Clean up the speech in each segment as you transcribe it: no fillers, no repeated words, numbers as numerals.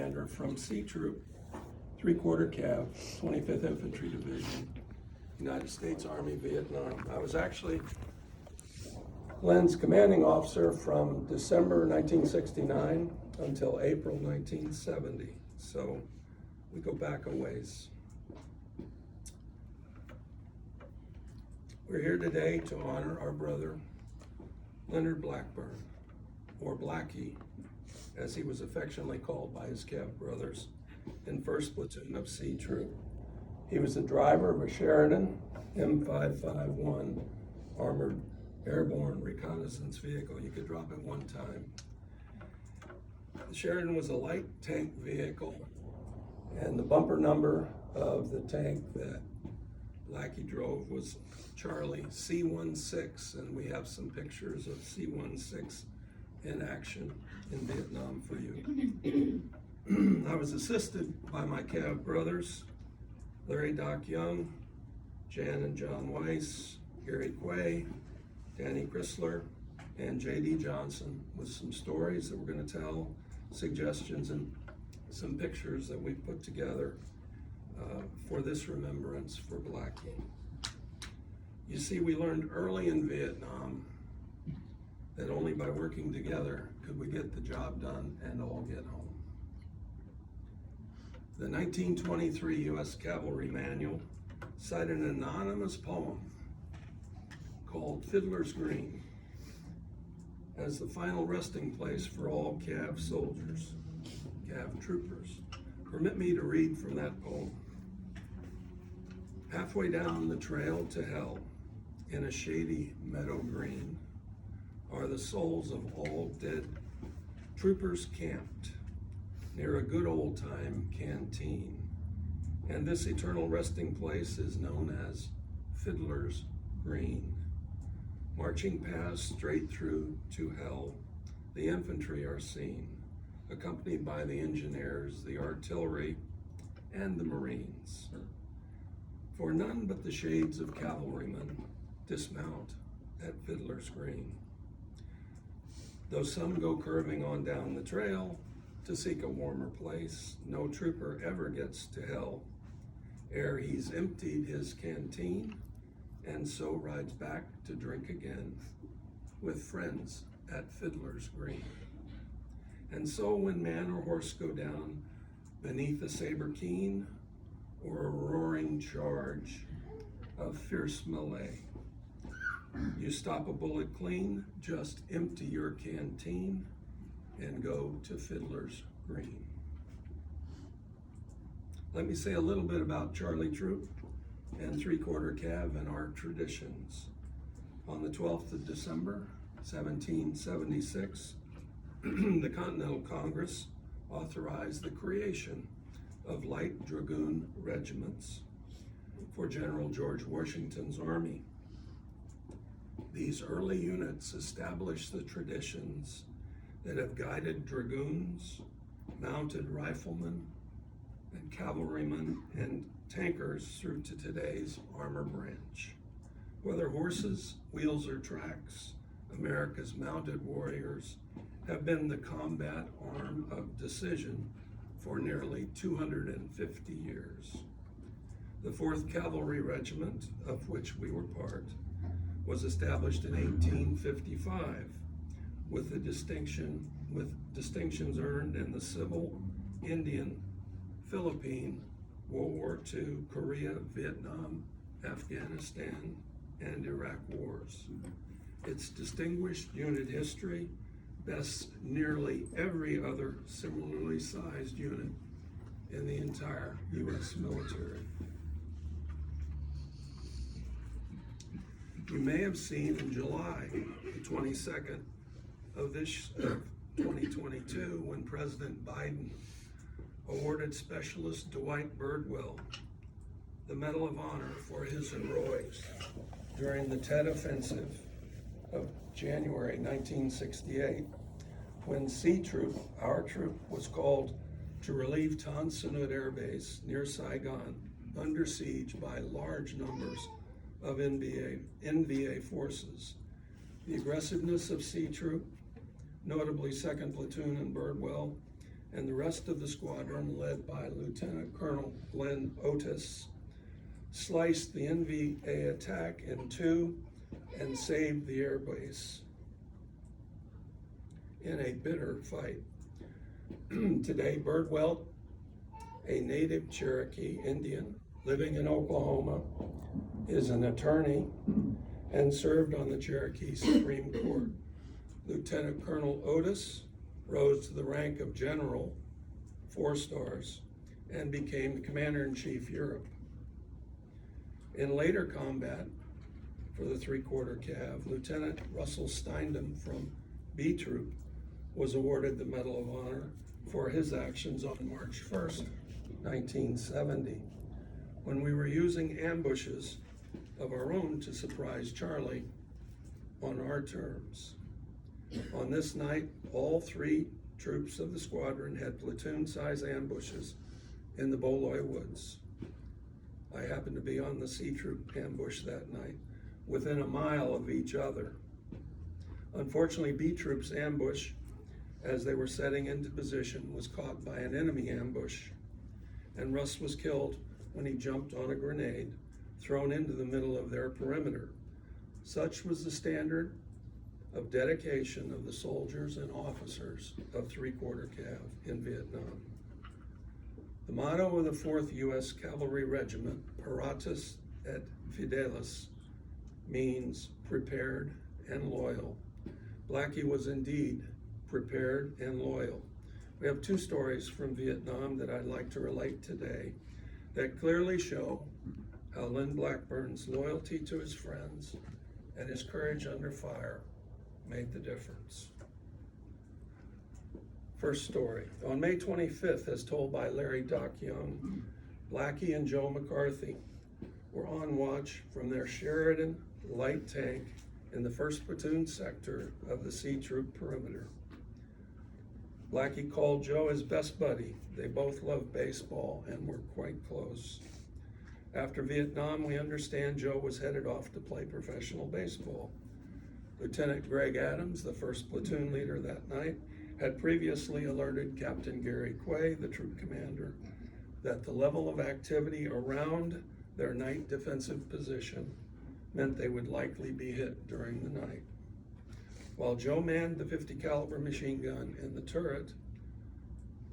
commander from C Troop, 3/4 Cav, 25th Infantry Division, United States Army, Vietnam. I was actually Glenn's commanding officer from December 1969 until April 1970. So we go back a ways. We're here today to honor our brother, Leonard Blackburn, or Blackie, as he was affectionately called by his Cav brothers in 1st Platoon of C Troop. He was the driver of a Sheridan M551 armored airborne reconnaissance vehicle. You could drop it one time. The Sheridan was a light tank vehicle, and the bumper number of the tank that Blackie drove was Charlie C-16, and we have some pictures of C-16 in action in Vietnam for you. I was assisted by my Cav brothers, Larry Doc Young, Jan and John Weiss, Gary Quay, Danny Chrysler, and J.D. Johnson, with some stories that we're going to tell, suggestions, and some pictures that we put together for this remembrance for Blackie. You see, we learned early in Vietnam that only by working together could we get the job done and all get home. The 1923 U.S. Cavalry Manual cited an anonymous poem called Fiddler's Green as the final resting place for all Cav soldiers, Cav troopers. Permit me to read from that poem. Halfway down the trail to hell, in a shady meadow green, are the souls of all dead troopers camped near a good old time canteen. And this eternal resting place is known as Fiddler's Green. Marching past straight through to hell, the infantry are seen, accompanied by the engineers, the artillery, and the Marines. For none but the shades of cavalrymen dismount at Fiddler's Green. Though some go curving on down the trail to seek a warmer place, no trooper ever gets to hell ere he's emptied his canteen and so rides back to drink again with friends at Fiddler's Green. And so when man or horse go down beneath a saber keen or a roaring charge of fierce melee, you stop a bullet clean, just empty your canteen, and go to Fiddler's Green. Let me say a little bit about Charlie Troop and 3/4 Cav and our traditions. On the 12th of December, 1776, the Continental Congress authorized the creation of light dragoon regiments for General George Washington's army. These early units established the traditions that have guided dragoons, mounted riflemen, and cavalrymen and tankers through to today's armor branch. Whether horses, wheels, or tracks, America's mounted warriors have been the combat arm of decision for nearly 250 years. The 4th Cavalry Regiment, of which we were part, was established in 1855 with distinctions earned in the Civil, Indian, Philippine, World War II, Korea, Vietnam, Afghanistan, and Iraq wars. Its distinguished unit history bests nearly every other similarly sized unit in the entire U.S. military. You may have seen in July the 22nd of 2022 when President Biden awarded Specialist Dwight Birdwell the Medal of Honor for his heroics during the Tet Offensive of January 1968, when C Troop, our troop, was called to relieve Tan Son Nhut Air Base near Saigon, under siege by large numbers of NVA forces. The aggressiveness of C Troop, notably 2nd Platoon and Birdwell, and the rest of the squadron, led by Lieutenant Colonel Glenn Otis, sliced the NVA attack in two and saved the air base in a bitter fight. Today, Birdwell, a native Cherokee Indian living in Oklahoma, is an attorney and served on the Cherokee Supreme Court. Lieutenant Colonel Otis rose to the rank of General, 4 stars, and became the Commander-in-Chief Europe. In later combat for the 3/4 Cav, Lieutenant Russell Steindam from B Troop was awarded the Medal of Honor for his actions on March 1st, 1970, when we were using ambushes of our own to surprise Charlie on our terms. On this night, all 3 troops of the squadron had platoon-size ambushes in the Boloy Woods. I happened to be on the C Troop ambush that night, within a mile of each other. Unfortunately, B Troop's ambush, as they were setting into position, was caught by an enemy ambush, and Russ was killed when he jumped on a grenade thrown into the middle of their perimeter. Such was the standard of dedication of the soldiers and officers of 3/4 Cav in Vietnam. The motto of the 4th U.S. Cavalry Regiment, Paratus et Fidelis, means prepared and loyal. Blackie was indeed prepared and loyal. We have 2 stories from Vietnam that I'd like to relate today that clearly show how Lynn Blackburn's loyalty to his friends and his courage under fire made the difference. First story. On May 25th, as told by Larry Doc Young, Blackie and Joe McCarthy were on watch from their Sheridan light tank in the 1st Platoon sector of the C Troop perimeter. Blackie called Joe his best buddy. They both loved baseball and were quite close. After Vietnam, we understand Joe was headed off to play professional baseball. Lieutenant Greg Adams, the 1st platoon leader that night, had previously alerted Captain Gary Quay, the troop commander, that the level of activity around their night defensive position meant they would likely be hit during the night. While Joe manned the 50 caliber machine gun in the turret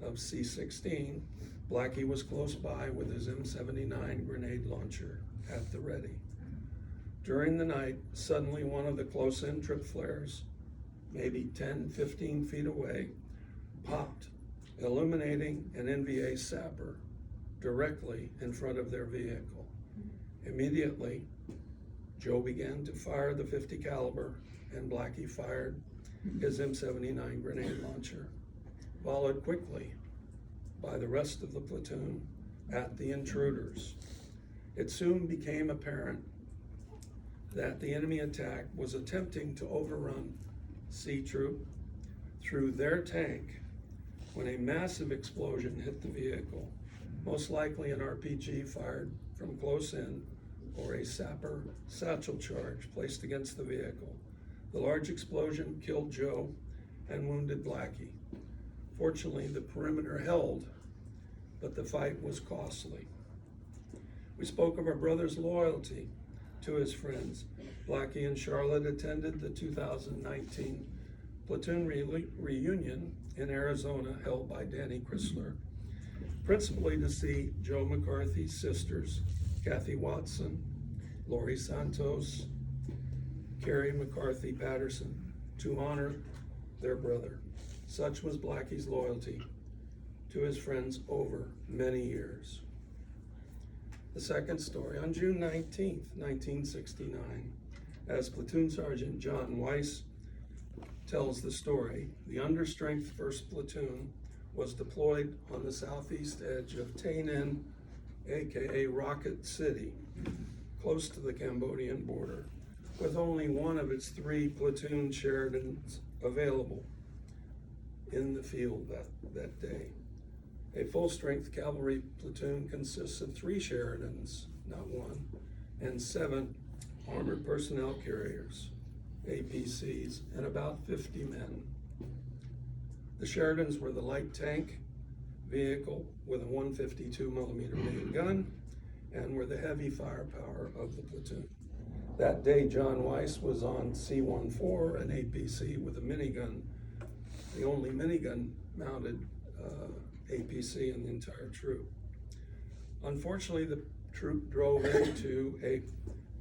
of C-16, Blackie was close by with his M79 grenade launcher at the ready. During the night, suddenly one of the close-in trip flares, maybe 10, 15 feet away, popped, illuminating an NVA sapper directly in front of their vehicle. Immediately, Joe began to fire the 50 caliber and Blackie fired his M79 grenade launcher, followed quickly by the rest of the platoon at the intruders. It soon became apparent that the enemy attack was attempting to overrun C Troop through their tank when a massive explosion hit the vehicle, most likely an RPG fired from close in or a sapper satchel charge placed against the vehicle. The large explosion killed Joe and wounded Blackie. Fortunately, the perimeter held, but the fight was costly. We spoke of our brother's loyalty to his friends. Blackie and Charlotte attended the 2019 platoon reunion in Arizona held by Danny Chrysler, principally to see Joe McCarthy's sisters, Kathy Watson, Lori Santos, Carrie McCarthy Patterson, to honor their brother. Such was Blackie's loyalty to his friends over many years. The second story, on June 19th, 1969, as Platoon Sergeant John Weiss tells the story, the understrength 1st Platoon was deployed on the southeast edge of Tay Ninh, aka Rocket City, close to the Cambodian border, with only one of its 3 platoon Sheridans available in the field that day. A full-strength cavalry platoon consists of 3 Sheridans, not 1, and 7 armored personnel carriers, APCs, and about 50 men. The Sheridans were the light tank vehicle with a 152 millimeter main gun and were the heavy firepower of the platoon. That day, John Weiss was on C-14, an APC with a minigun, the only minigun mounted APC in the entire troop. Unfortunately, the troop drove into a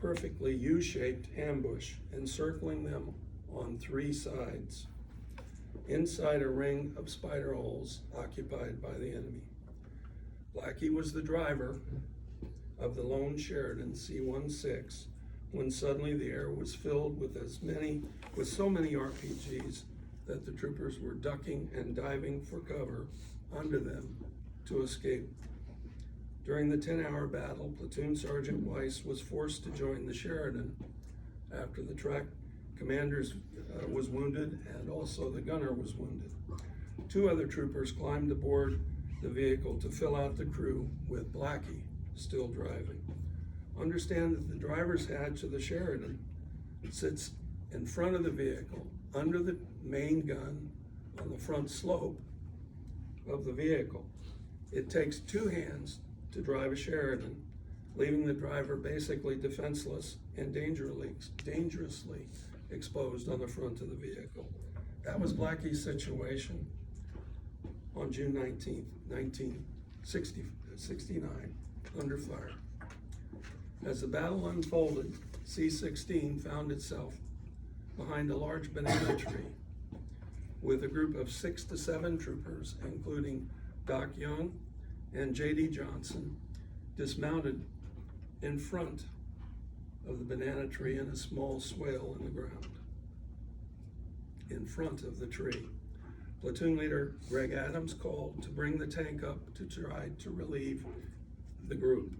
perfectly U-shaped ambush, encircling them on 3 sides, inside a ring of spider holes occupied by the enemy. Blackie was the driver of the lone Sheridan C-16 when suddenly the air was filled with so many RPGs that the troopers were ducking and diving for cover under them to escape. During the 10-hour battle, Platoon Sergeant Weiss was forced to join the Sheridan after the track commander was wounded and also the gunner was wounded. 2 other troopers climbed aboard the vehicle to fill out the crew with Blackie still driving. Understand that the driver's hatch of the Sheridan sits in front of the vehicle under the main gun on the front slope of the vehicle. It takes 2 hands to drive a Sheridan, leaving the driver basically defenseless and dangerously exposed on the front of the vehicle. That was Blackie's situation on June 19th, 1969, under fire. As the battle unfolded, C-16 found itself behind a large banana tree with a group of 6 to 7 troopers, including Doc Young and J.D. Johnson, dismounted in front of the banana tree in a small swale in the ground. In front of the tree. Platoon leader Greg Adams called to bring the tank up to try to relieve the group.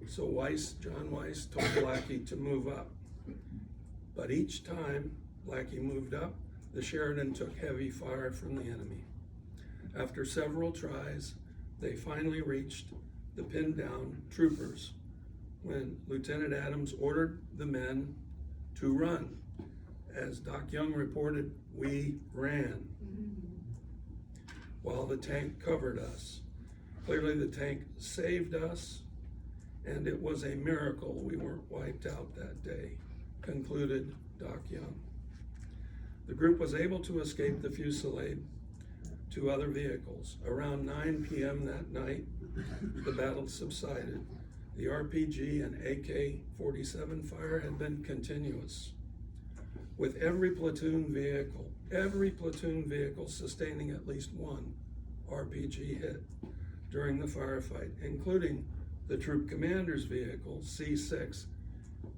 So John Weiss told Blackie to move up. But each time Blackie moved up, the Sheridan took heavy fire from the enemy. After several tries, they finally reached the pinned down troopers when Lieutenant Adams ordered the men to run. As Doc Young reported, we ran while the tank covered us. Clearly the tank saved us, and it was a miracle we weren't wiped out that day, concluded Doc Young. The group was able to escape the fusillade to other vehicles. Around 9 p.m. that night, the battle subsided. The RPG and AK-47 fire had been continuous, with every platoon vehicle sustaining at least 1 RPG hit during the firefight, including the troop commander's vehicle, C6,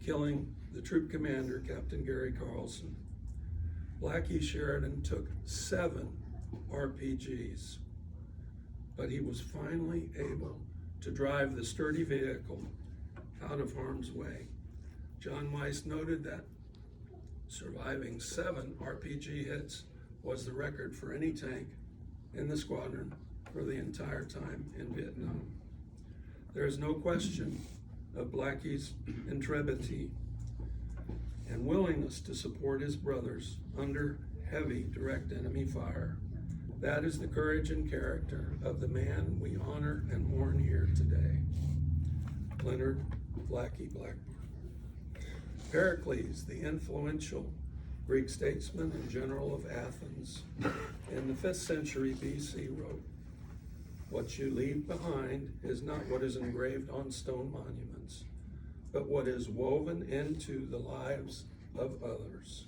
killing the troop commander, Captain Gary Carlson. Blackie Sheridan took 7 RPGs, but he was finally able to drive the sturdy vehicle out of harm's way. John Weiss noted that surviving 7 RPG hits was the record for any tank in the squadron for the entire time in Vietnam. There is no question of Blackie's intrepidity and willingness to support his brothers under heavy direct enemy fire. That is the courage and character of the man we honor and mourn here today, Leonard Blackie Blackburn. Pericles, the influential Greek statesman and general of Athens, in the 5th century BC wrote, "What you leave behind is not what is engraved on stone monuments, but what is woven into the lives of others."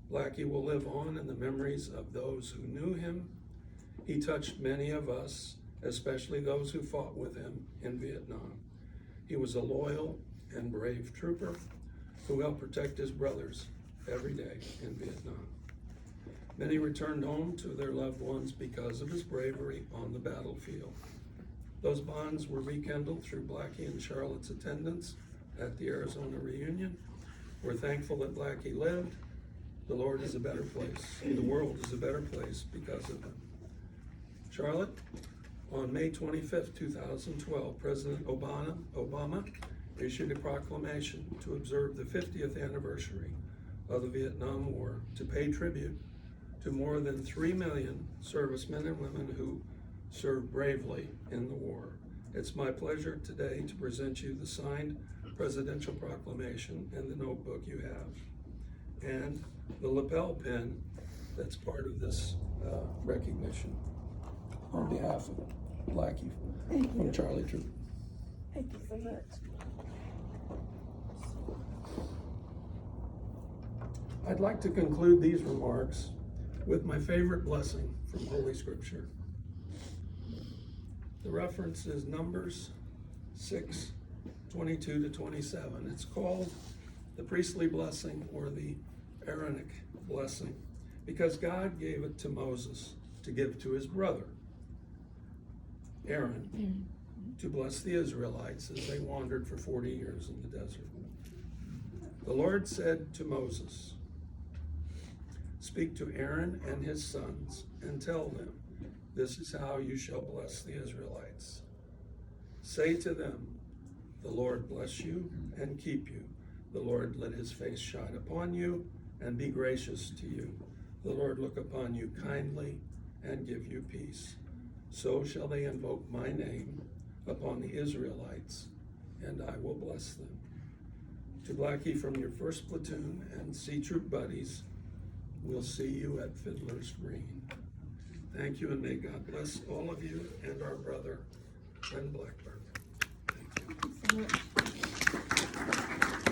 Blackie will live on in the memories of those who knew him. He touched many of us, especially those who fought with him in Vietnam. He was a loyal and brave trooper who helped protect his brothers every day in Vietnam. Many returned home to their loved ones because of his bravery on the battlefield. Those bonds were rekindled through Blackie and Charlotte's attendance at the Arizona reunion. We're thankful that Blackie lived. The Lord is a better place. The world is a better place because of him. Charlotte, on May 25th, 2012, President Obama issued a proclamation to observe the 50th anniversary of the Vietnam War to pay tribute to more than 3 million servicemen and women who served bravely in the war. It's my pleasure today to present you the signed presidential proclamation and the notebook you have, and the lapel pin that's part of this recognition on behalf of Blackie from Charlie Troop. Thank you so much. I'd like to conclude these remarks with my favorite blessing from Holy Scripture. The reference is Numbers 6:22-27. It's called the priestly blessing or the Aaronic blessing because God gave it to Moses to give to his brother, Aaron, to bless the Israelites as they wandered for 40 years in the desert. The Lord said to Moses, "Speak to Aaron and his sons and tell them, this is how you shall bless the Israelites. Say to them, the Lord bless you and keep you. The Lord let his face shine upon you and be gracious to you. The Lord look upon you kindly and give you peace. So shall they invoke my name upon the Israelites, and I will bless them." To Blackie from your 1st Platoon and C Troop buddies, we'll see you at Fiddler's Green. Thank you, and may God bless all of you and our brother, Ben Blackburn. Thank you. Thank you so much.